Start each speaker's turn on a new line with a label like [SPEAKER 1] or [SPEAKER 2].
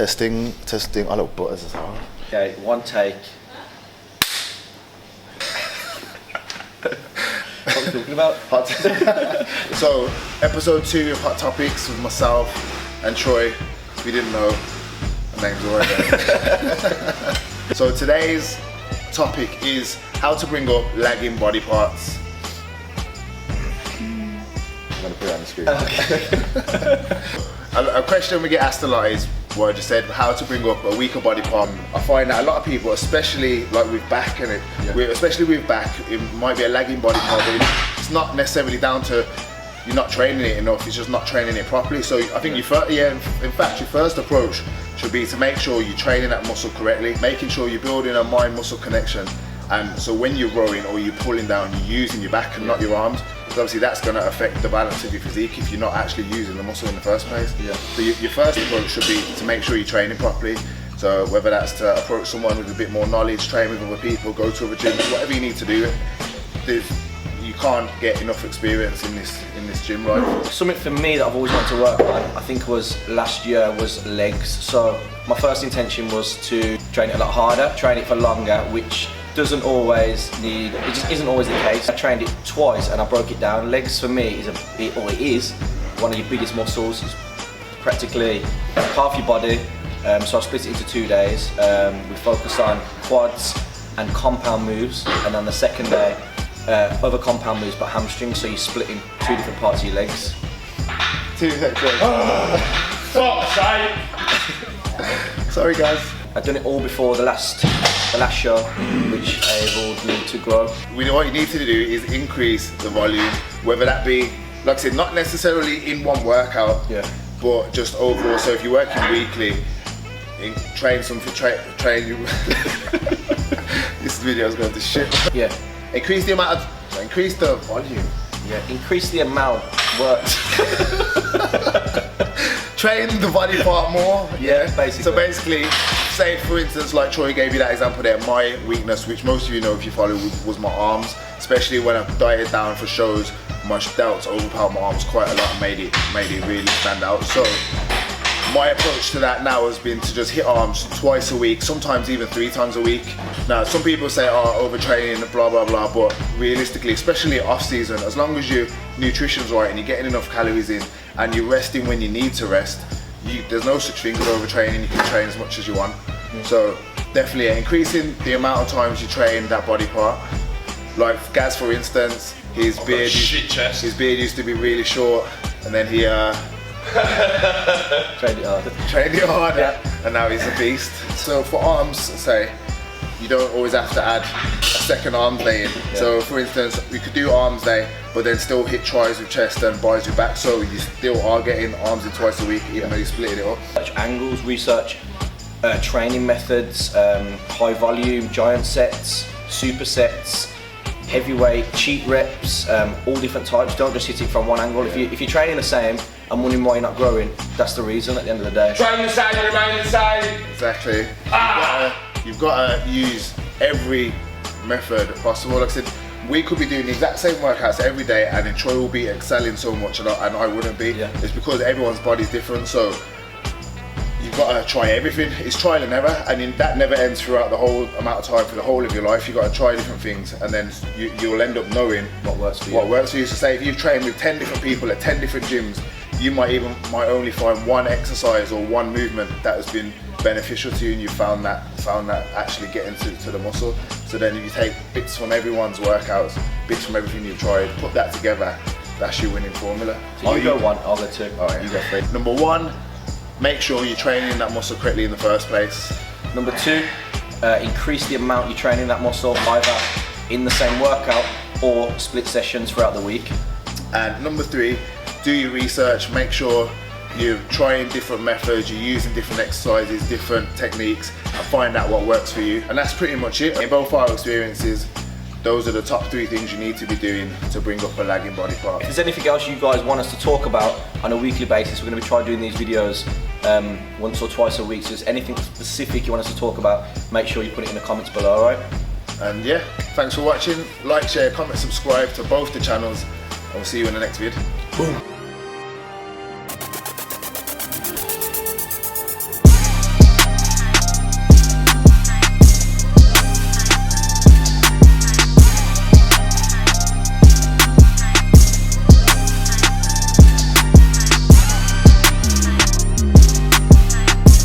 [SPEAKER 1] Testing. I look butters as well.
[SPEAKER 2] Okay, one take. What are we talking about?
[SPEAKER 1] So, episode 2 of Hot Topics with myself and Troy. If you didn't know, my name's already. So today's topic is how to bring up lagging body parts. I'm gonna put it on the screen. Okay. A question we get asked a lot is what I just said, how to bring up a weaker body part. I find that a lot of people, especially like with back and especially with back, it might be a lagging body part, but it's not necessarily down to you're not training it enough, it's just not training it properly. So I think in fact your first approach should be to make sure you're training that muscle correctly, making sure you're building a mind-muscle connection. And so when you're rowing or you're pulling down, you're using your back and not your arms. Because obviously that's going to affect the balance of your physique if you're not actually using the muscle in the first place. Yeah. So your first approach should be to make sure you're training properly. So whether that's to approach someone with a bit more knowledge, train with other people, go to other gyms, whatever you need to do, you can't get enough experience in this gym life.
[SPEAKER 2] Something for me that I've always wanted to work on, I think was last year, was legs. So my first intention was to train it a lot harder, train it for longer, which doesn't always need, it just isn't always the case. I trained it twice and I broke it down. Legs for me is one of your biggest muscles. It's practically half your body. So I split it into 2 days. We focus on quads and compound moves, and on the second day, other compound moves but hamstrings, so you're splitting 2 different parts of your legs.
[SPEAKER 1] 2 seconds.
[SPEAKER 3] Fuck's sake!
[SPEAKER 1] Sorry guys.
[SPEAKER 2] I've done it all before the last show, which enabled me to grow.
[SPEAKER 1] What you need to do is increase the volume, whether that be, like I said, not necessarily in one workout, but just overall. So if you're working weekly, train this video is going to shit.
[SPEAKER 2] Yeah.
[SPEAKER 1] Increase the volume.
[SPEAKER 2] Yeah, increase the amount worked.
[SPEAKER 1] Train the body part more.
[SPEAKER 2] Yeah, basically.
[SPEAKER 1] So basically, say for instance, like Troy gave you that example there, my weakness, which most of you know if you follow, was my arms. Especially when I dieted down for shows, my delts overpowered my arms quite a lot and made it really stand out. So my approach to that now has been to just hit arms twice a week, sometimes even 3 times a week. Now, some people say, oh, overtraining, blah, blah, blah, but realistically, especially off season, as long as your nutrition's right and you're getting enough calories in and you're resting when you need to rest, there's no such thing as overtraining. You can train as much as you want. So definitely increasing the amount of times you train that body part. Like Gaz, for instance, his beard used to be really short, and then he trained it harder, and now he's a beast. So for arms, say, you don't always have to add a second arm day in. So for instance, we could do arms day, but then still hit tries with chest and buys with back, so you still are getting arms in twice a week, even though you're splitting it up.
[SPEAKER 2] Research angles, research training methods, high volume, giant sets, supersets, heavyweight, cheat reps, all different types. Don't just hit it from one angle. If you're training the same and wondering why you're not growing, that's the reason at the end of the day.
[SPEAKER 3] Train the same and remain the same.
[SPEAKER 1] Exactly. You've got to use every method possible. Like I said, we could be doing the exact same workouts every day and then Troy will be excelling so much and I wouldn't be. It's because everyone's body's different, so you've got to try everything. It's trial and error, and that never ends throughout the whole amount of time for the whole of your life. You've got to try different things, and then you'll end up knowing
[SPEAKER 2] what works for you.
[SPEAKER 1] So say if you've trained with 10 different people at 10 different gyms, you might only find one exercise or one movement that has been beneficial to you, and you found that actually getting to the muscle. So then if you take bits from everyone's workouts, bits from everything you've tried, put that together, that's your winning formula.
[SPEAKER 2] So you go 1, I'll go 2.
[SPEAKER 1] All right, you go 3. Number 1, make sure you're training that muscle correctly in the first place.
[SPEAKER 2] Number 2, increase the amount you're training that muscle, either in the same workout or split sessions throughout the week.
[SPEAKER 1] And number 3, do your research, make sure you're trying different methods, you're using different exercises, different techniques, and find out what works for you. And that's pretty much it. In both our experiences, those are the top 3 things you need to be doing to bring up a lagging body part.
[SPEAKER 2] If there's anything else you guys want us to talk about on a weekly basis, we're going to be trying doing these videos once or twice a week. So if there's anything specific you want us to talk about, make sure you put it in the comments below, alright?
[SPEAKER 1] And yeah, thanks for watching. Like, share, comment, subscribe to both the channels, and we'll see you in the next vid. Boom.